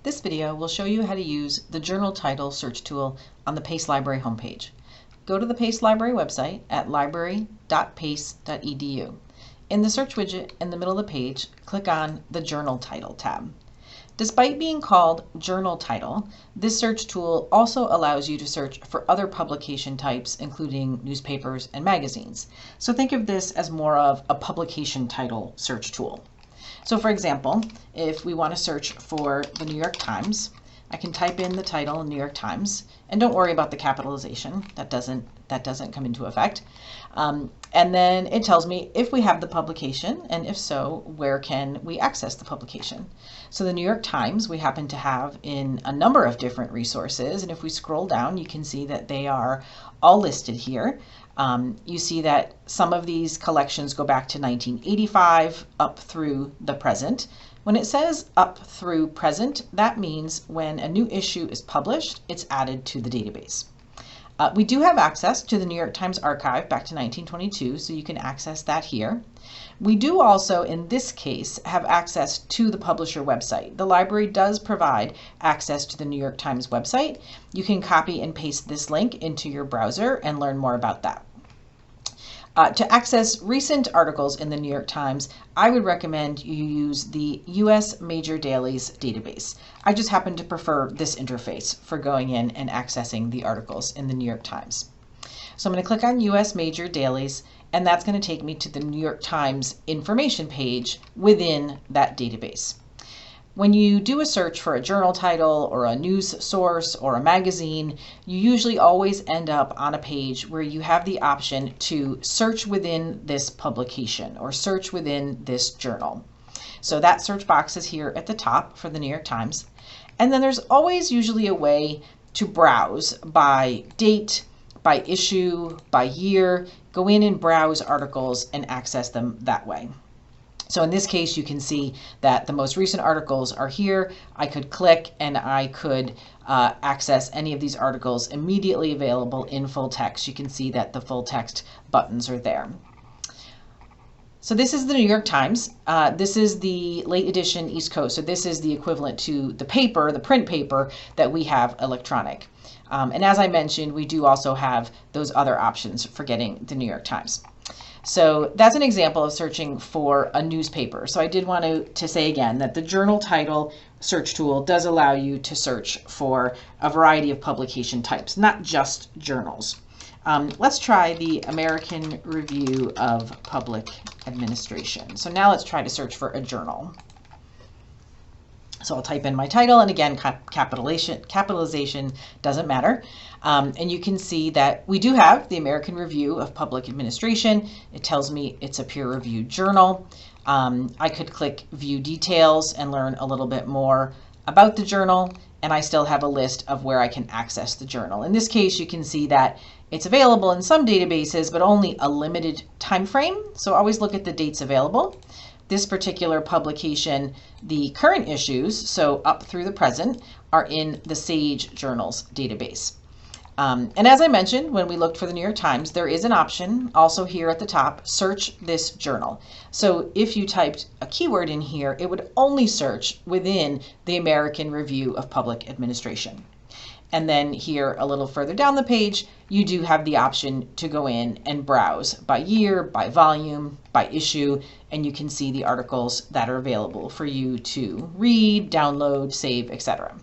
This video will show you how to use the journal title search tool on the Pace Library homepage. Go to the Pace Library website at Library.Pace.edu. In the search widget in the middle of the page, click on the Journal Title tab. Despite being called Journal Title, this search tool also allows you to search for other publication types, including newspapers and magazines. So think of this as more of a publication title search tool. So for example, if we want to search for the New York Times, I can type in the title New York Times, and don't worry about the capitalization. That doesn't come into effect. And then it tells me if we have the publication, and if so, where can we access the publication. So the New York Times we happen to have in a number of different resources, and if we scroll down, you can see that they are all listed here. You see that some of these collections go back to 1985 up through the present. When it says up through present, that means when a new issue is published, it's added to the database. We do have access to the New York Times archive back to 1922, so you can access that here. We do also, in this case, have access to the publisher website. The library does provide access to the New York Times website. You can copy and paste this link into your browser and learn more about that. To access recent articles in the New York Times, I would recommend you use the U.S. Major Dailies database. I just happen to prefer this interface for going in and accessing the articles in the New York Times. So I'm going to click on U.S. Major Dailies, and that's going to take me to the New York Times information page within that database. When you do a search for a journal title or a news source or a magazine, you usually always end up on a page where you have the option to search within this publication or search within this journal. So that search box is here at the top for the New York Times. And then there's always usually a way to browse by date, by issue, by year, go in and browse articles and access them that way. So in this case, you can see that the most recent articles are here. I could click and I could access any of these articles immediately available in full text. You can see that the full text buttons are there. So this is the New York Times. This is the late edition East Coast. So this is the equivalent to the paper, the print paper that we have electronic. And as I mentioned, we do also have those other options for getting the New York Times. So that's an example of searching for a newspaper. So I did want to say again that the journal title search tool does allow you to search for a variety of publication types, not just journals. Let's try the American Review of Public Administration. So now let's try to search for a journal. So I'll type in my title, and again, capitalization doesn't matter. And you can see that we do have the American Review of Public Administration. It tells me it's a peer-reviewed journal. I could click View Details and learn a little bit more about the journal, and I still have a list of where I can access the journal. In this case, you can see that it's available in some databases, but only a limited time frame. So always look at the dates available. This particular publication, the current issues, so up through the present, are in the Sage Journals database. And as I mentioned, when we looked for the New York Times, there is an option also here at the top, search this journal. So if you typed a keyword in here, it would only search within the American Review of Public Administration. And then here a little further down the page, you do have the option to go in and browse by year, by volume, by issue, and you can see the articles that are available for you to read, download, save, etc.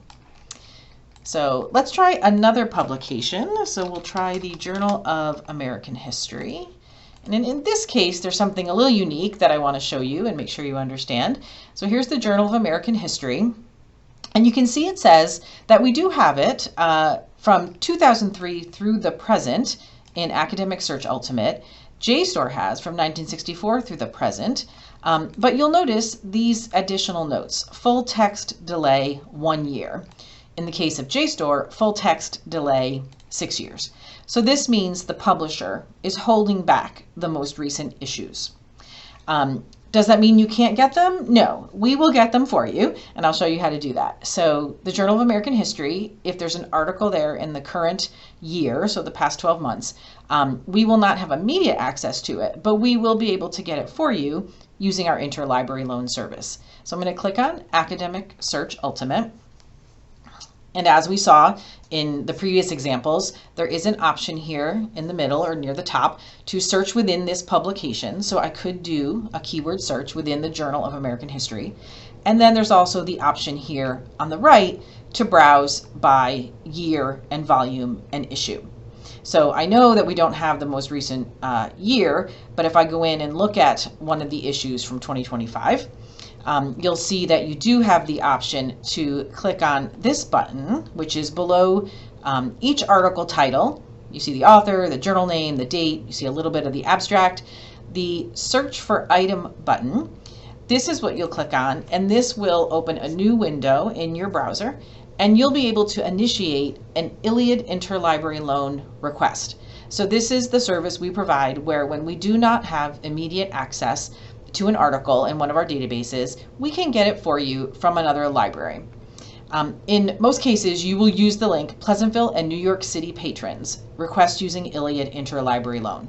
So let's try another publication. So we'll try the Journal of American History. And in this case, there's something a little unique that I want to show you and make sure you understand. So here's the Journal of American History. And you can see it says that we do have it from 2003 through the present in Academic Search Ultimate. JSTOR has from 1964 through the present. But you'll notice these additional notes. Full text delay 1 year. In the case of JSTOR, full text delay 6 years. So this means the publisher is holding back the most recent issues. Does that mean you can't get them? No, we will get them for you, and I'll show you how to do that. So the Journal of American History, if there's an article there in the current year, so the past 12 months, we will not have immediate access to it, but we will be able to get it for you using our interlibrary loan service. So I'm going to click on Academic Search Ultimate. And as we saw in the previous examples, there is an option here in the middle or near the top to search within this publication. So I could do a keyword search within the Journal of American History. And then there's also the option here on the right to browse by year and volume and issue. So I know that we don't have the most recent year, but if I go in and look at one of the issues from 2025, you'll see that you do have the option to click on this button, which is below each article title. You see the author, the journal name, the date, you see a little bit of the abstract, the search for item button. This is what you'll click on, and this will open a new window in your browser, and you'll be able to initiate an ILLiad interlibrary loan request. So this is the service we provide where when we do not have immediate access to an article in one of our databases, we can get it for you from another library. In most cases, you will use the link Pleasantville and New York City patrons request using ILLiad interlibrary loan.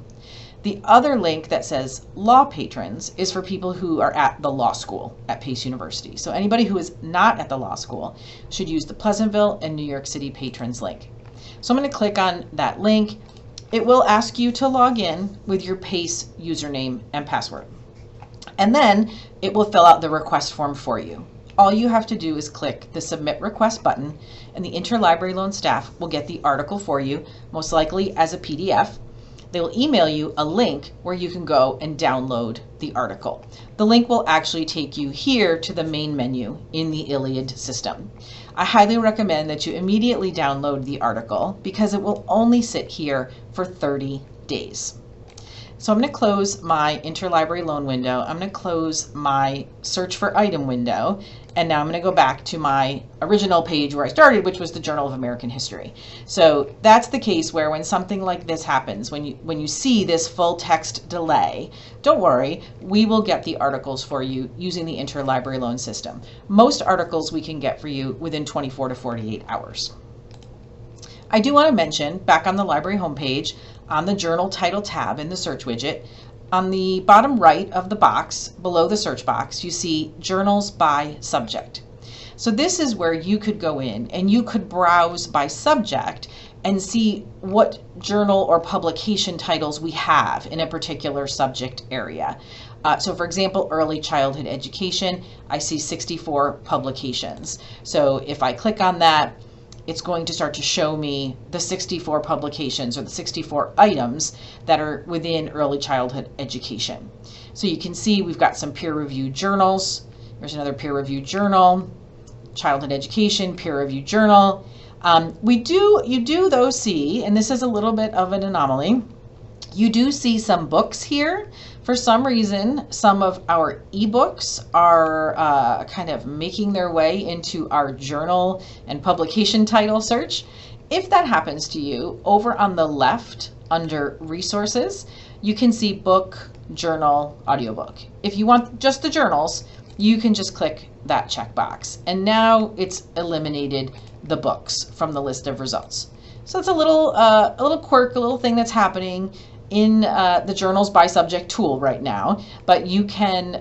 The other link that says law patrons is for people who are at the law school at Pace University. So anybody who is not at the law school should use the Pleasantville and New York City patrons link. So I'm going to click on that link. It will ask you to log in with your Pace username and password. And then it will fill out the request form for you. All you have to do is click the Submit Request button, and the interlibrary loan staff will get the article for you, most likely as a PDF. They will email you a link where you can go and download the article. The link will actually take you here to the main menu in the ILLiad system. I highly recommend that you immediately download the article because it will only sit here for 30 days. So I'm going to close my interlibrary loan window. I'm going to close my search for item window. And now I'm going to go back to my original page where I started, which was the Journal of American History. So that's the case where when something like this happens, when you see this full text delay, don't worry, we will get the articles for you using the interlibrary loan system. Most articles we can get for you within 24 to 48 hours. I do want to mention, back on the library homepage, on the Journal Title tab in the search widget, on the bottom right of the box, below the search box, you see Journals by Subject. So this is where you could go in and you could browse by subject and see what journal or publication titles we have in a particular subject area. So for example, early childhood education, I see 64 publications. So if I click on that, it's going to start to show me the 64 publications or the 64 items that are within early childhood education. So you can see we've got some peer-reviewed journals. There's another peer-reviewed journal, childhood education, peer-reviewed journal. You do though see, and this is a little bit of an anomaly, you do see some books here. For some reason, some of our ebooks are kind of making their way into our journal and publication title search. If that happens to you, over on the left under resources, you can see book, journal, audiobook. If you want just the journals, you can just click that checkbox. And now it's eliminated the books from the list of results. So it's a little quirk, a little thing that's happening in the Journals by Subject tool right now, but you can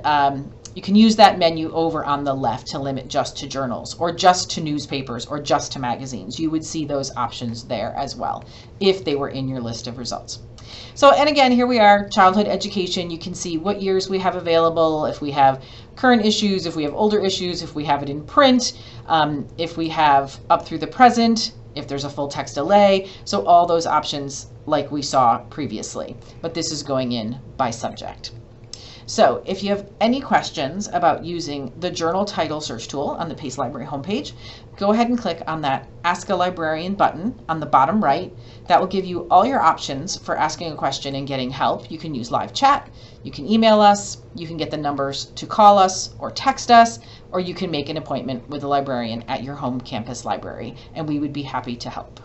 use that menu over on the left to limit just to journals or just to newspapers or just to magazines. You would see those options there as well if they were in your list of results. So, and again, here we are, childhood education. You can see what years we have available, if we have current issues, if we have older issues, if we have it in print, if we have up through the present, if there's a full text delay. So all those options like we saw previously, but this is going in by subject. So if you have any questions about using the journal title search tool on the Pace Library homepage, go ahead and click on that Ask a Librarian button on the bottom right. That will give you all your options for asking a question and getting help. You can use live chat, you can email us, you can get the numbers to call us or text us, or you can make an appointment with a librarian at your home campus library, and we would be happy to help.